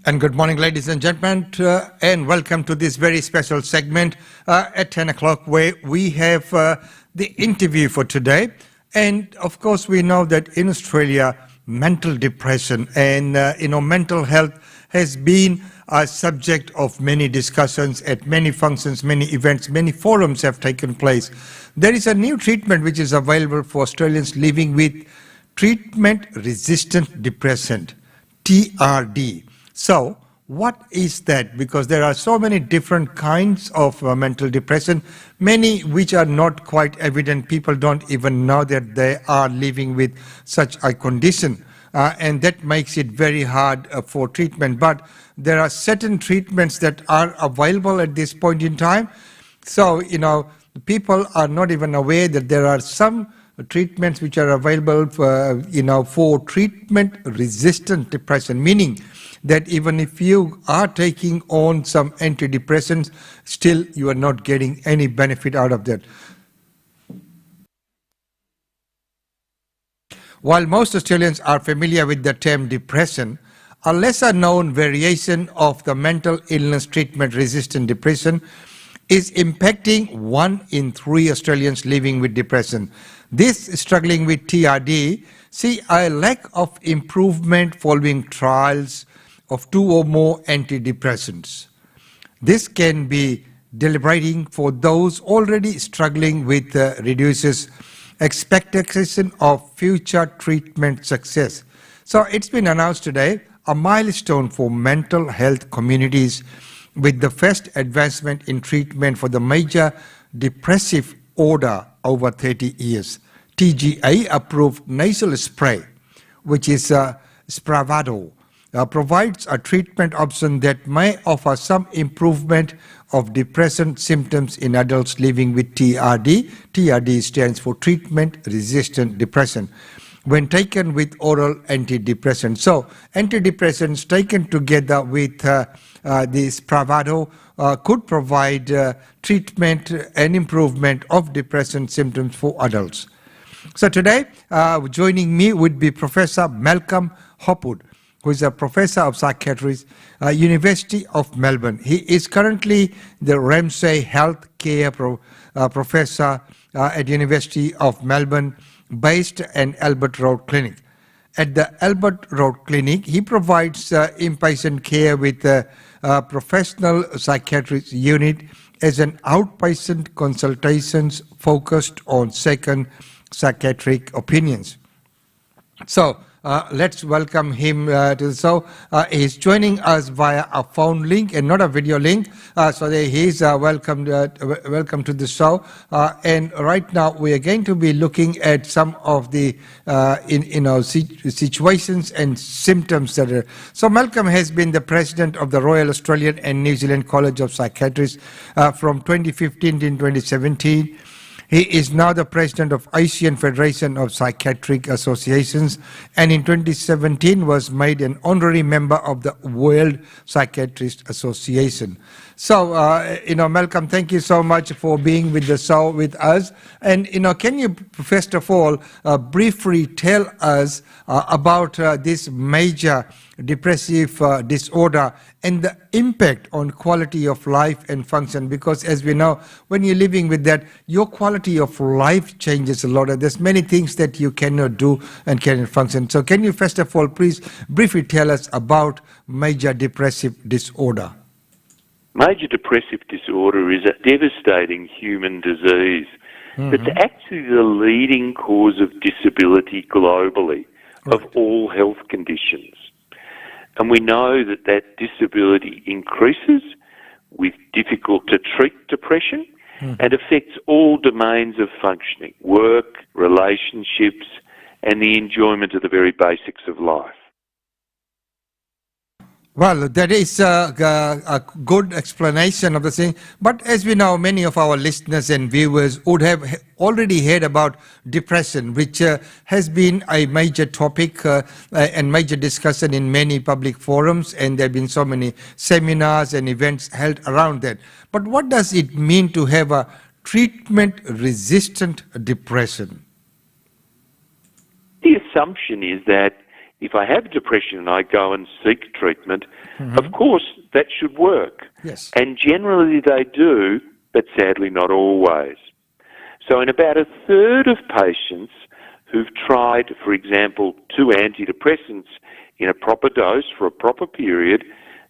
And good morning, ladies and gentlemen, and welcome to this very special segment at 10 o'clock where we have the interview for today. And of course, we know that in Australia, mental depression and mental health has been a subject of many discussions at many functions, many events, many forums have taken place. There is a new treatment which is available for Australians living with treatment-resistant depression, TRD. So, what is that? Because there are so many different kinds of mental depression, many which are not quite evident. People don't even know that they are living with such a condition. And that makes it very hard for treatment. But there are certain treatments that are available at this point in time. So, people are not even aware that there are some treatments which are available for treatment-resistant depression, meaning that even if you are taking on some antidepressants, still you are not getting any benefit out of that. While most Australians are familiar with the term depression, a lesser known variation of the mental illness treatment-resistant depression is impacting 1 in 3 Australians living with depression. This struggling with TRD see a lack of improvement following trials of 2 or more antidepressants. This can be debilitating for those already struggling with reduces expectation of future treatment success. So it's been announced today a milestone for mental health communities with the first advancement in treatment for the major depressive order over 30 years. TGA approved nasal spray, which is Spravato, provides a treatment option that may offer some improvement of depression symptoms in adults living with TRD. TRD stands for treatment-resistant depression when taken with oral antidepressants. So antidepressants taken together with this Spravato could provide treatment and improvement of depression symptoms for adults. So today, joining me would be Professor Malcolm Hopwood, who is a professor of psychiatry at University of Melbourne. He is currently the Ramsay Health Care Professor at University of Melbourne, based at Albert Road Clinic. At the Albert Road Clinic, he provides inpatient care with a professional psychiatrist unit as an outpatient consultations focused on second psychiatric opinions. So, let's welcome him to the show. He's joining us via a phone link and not a video link. So he's welcome to the show. And right now we are going to be looking at some of the situations and symptoms that are. So Malcolm has been the president of the Royal Australian and New Zealand College of Psychiatrists from 2015 to 2017. He is now the president of Asian Federation of Psychiatric Associations, and in 2017 was made an honorary member of the World Psychiatrist Association. So, Malcolm, thank you so much for being with the show with us. And, can you, first of all, briefly tell us about this major depressive disorder and the impact on quality of life and function? Because as we know, when you're living with that, your quality of life changes a lot, and there's many things that you cannot do and cannot function. So can you first of all please briefly tell us about major depressive disorder? Major depressive disorder is a devastating human disease. It's actually the leading cause of disability globally of all health conditions. And we know that that disability increases with difficult to treat depression and affects all domains of functioning, work, relationships, and the enjoyment of the very basics of life. Well, that is a good explanation of the thing. But as we know, many of our listeners and viewers would have already heard about depression, which has been a major topic and major discussion in many public forums, and there have been so many seminars and events held around that. But what does it mean to have a treatment-resistant depression? The assumption is that if I have depression and I go and seek treatment, of course that should work. Yes. And generally they do, but sadly not always. So in about a third of patients who've tried, for example, 2 antidepressants in a proper dose for a proper period,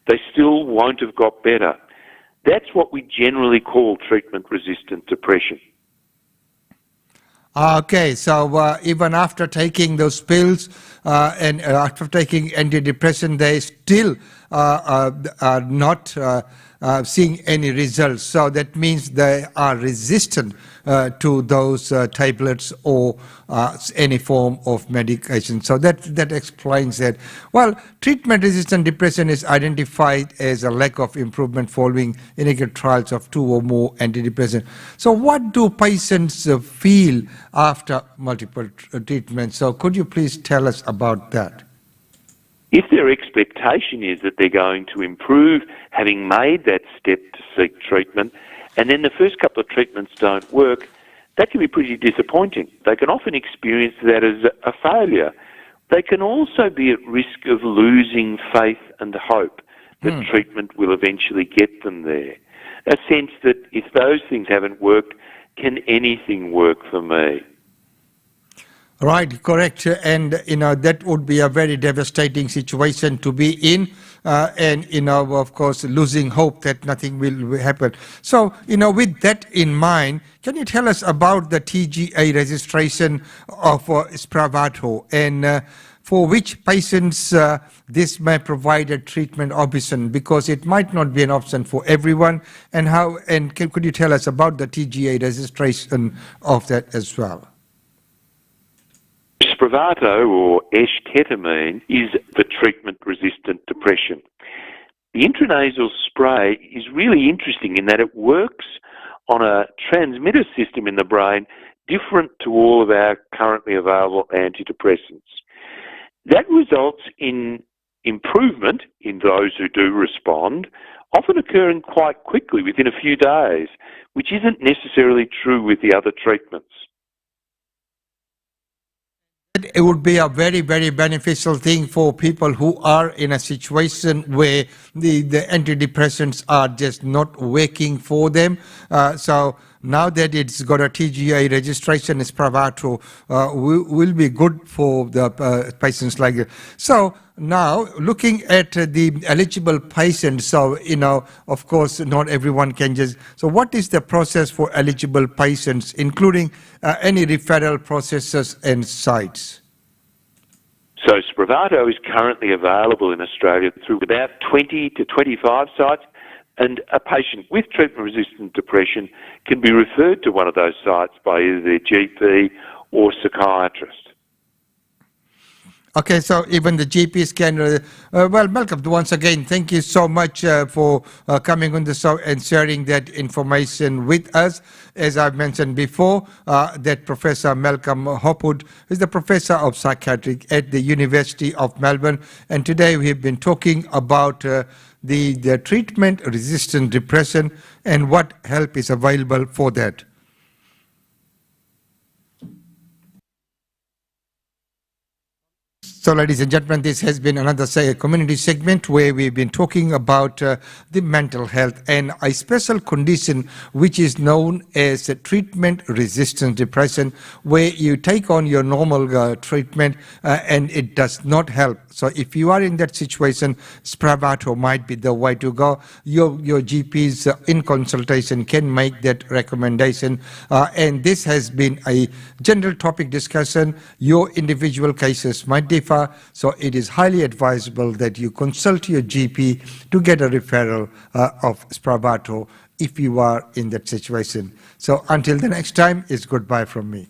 they still won't have got better. That's what we generally call treatment-resistant depression. Okay, so even after taking those pills and after taking antidepressant, they still are not seeing any results. So that means they are resistant to those tablets or any form of medication. So that explains that. Well, treatment-resistant depression is identified as a lack of improvement following inadequate trials of 2 or more antidepressants. So what do patients feel after multiple treatments? So could you please tell us about that? If their expectation is that they're going to improve, having made that step to seek treatment, and then the first couple of treatments don't work, that can be pretty disappointing. They can often experience that as a failure. They can also be at risk of losing faith and hope that treatment will eventually get them there. A sense that if those things haven't worked, can anything work for me? Right, correct. And, that would be a very devastating situation to be in. And, of course, losing hope that nothing will happen. So, with that in mind, can you tell us about the TGA registration of Spravato and for which patients this may provide a treatment option, because it might not be an option for everyone, and how, and could you tell us about the TGA registration of that as well? Spravato, or esketamine, is for treatment-resistant depression. The intranasal spray is really interesting in that it works on a transmitter system in the brain different to all of our currently available antidepressants. That results in improvement in those who do respond, often occurring quite quickly within a few days, which isn't necessarily true with the other treatments. It would be a very, very beneficial thing for people who are in a situation where the antidepressants are just not working for them. So now that it's got a TGA registration, Spravato will be good for the patients like that. So now, looking at the eligible patients, so, of course, not everyone can just... So what is the process for eligible patients, including any referral processes and sites? So Spravato is currently available in Australia through about 20 to 25 sites, and a patient with treatment-resistant depression can be referred to one of those sites by either their GP or psychiatrist. Okay, so even the GPs can... well, Malcolm, once again, thank you so much for coming on the show and sharing that information with us. As I've mentioned before, that Professor Malcolm Hopwood is the Professor of Psychiatry at the University of Melbourne. And today we've been talking about the treatment-resistant depression and what help is available for that. So, ladies and gentlemen, this has been another community segment where we've been talking about the mental health and a special condition which is known as treatment-resistant depression, where you take on your normal treatment and it does not help. So if you are in that situation, Spravato might be the way to go. Your GPs in consultation can make that recommendation. And this has been a general topic discussion. Your individual cases might differ. So it is highly advisable that you consult your GP to get a referral of Spravato if you are in that situation. So until the next time, it's goodbye from me.